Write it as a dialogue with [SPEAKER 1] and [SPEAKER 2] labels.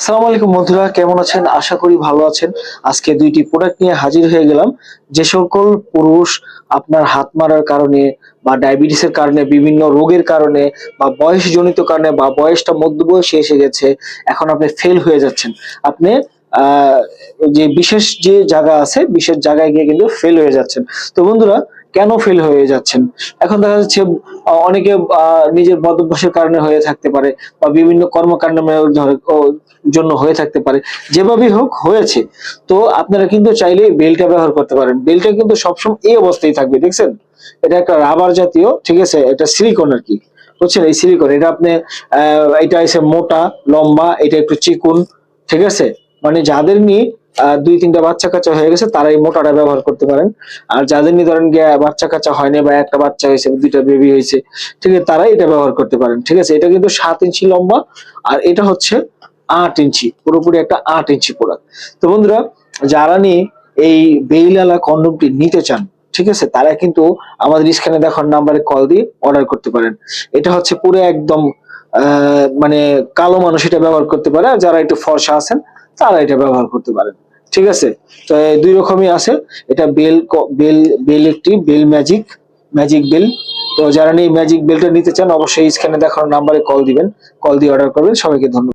[SPEAKER 1] আসসালামু আলাইকুম বন্ধুরা, কেমন আছেন? আশা করি ভালো আছেন। আজকে দুইটি প্রোডাক্ট নিয়ে হাজির হয়ে গেলাম। যে সকল পুরুষ আপনার হাত মারার কারণে বা ডায়াবেটিসের কারণে, বিভিন্ন রোগের কারণে বা বয়সজনিত কারণে বা বয়সটা মধ্যবয়সে এসে গেছে, এখন আপনি ফেল হয়ে যাচ্ছেন। আপনি আহ যে যে জায়গা আছে, বিশেষ জায়গায় গিয়ে কিন্তু ফেল হয়ে যাচ্ছেন। তো বন্ধুরা, কেন ফেল হয়ে যাচ্ছেন? এখন দেখা যাচ্ছে অনেকে নিজের বদভ্যাসের কারণে হয়ে থাকতে পারে বা বিভিন্ন কর্মকাণ্ডের জন্য হয়ে থাকতে পারে। যেভাবেই হোক হয়েছে। তো আপনারা কিন্তু চাইলে বেলটা ব্যবহার করতে পারেন। বেলটা কিন্তু সবসময় এই অবস্থায় থাকবে, দেখছেন? এটা একটা রাবার জাতীয়, ঠিক আছে? এটা সিলিকন আরকি। বুঝছেন? এই সিলিকন এটা আপনি এটা হইছে মোটা, লম্বা, এটা একটু চিকুন, ঠিক আছে? মানে যাদের নিয়ে ২-৩ টা বাচ্চা-কাচ্চা হয়ে গেছে তারা এই মোটাটা ব্যবহার করতে পারেন। আর যাদের নিয়ে ধরেন গিয়া বাচ্চা-কাচ্চা হয় নাই বা একটা বাচ্চা হইছে, ২ টা বেবি হইছে, ঠিক আছে? তারা এটা ব্যবহার করতে পারেন। ঠিক আছে? এটা কিন্তু ৭ ইঞ্চি লম্বা আর এটা হচ্ছে ৮ ইঞ্চি, পুরোপুরি একটা ৮ ইঞ্চি প্রোডাক্ট। তো বন্ধুরা, যারা নিয়ে এই বেইলালা কন্ডমটি নিতে চান, ঠিক আছে? তারা কিন্তু আমাদের স্ক্রিনে দেখানো নাম্বারে কল দিয়ে অর্ডার করতে পারেন। এটা হচ্ছে পুরো একদম মানে কালো মানুষ এটা ব্যবহার করতে পারে। আর যারা একটু ফর্সা আছেন তারা এটা ব্যবহার করতে পারেন। ঠিক আছে? তো ২ রকমই আছে। এটা বেল একটি বেল ম্যাজিক বেল। তো যারা নিয়ে ম্যাজিক বেলটা নিতে চান অবশ্যই স্ক্রিনে দেখানো নাম্বারে কল দিবেন। কল দিয়ে অর্ডার করবেন। সবাইকে ধন্যবাদ।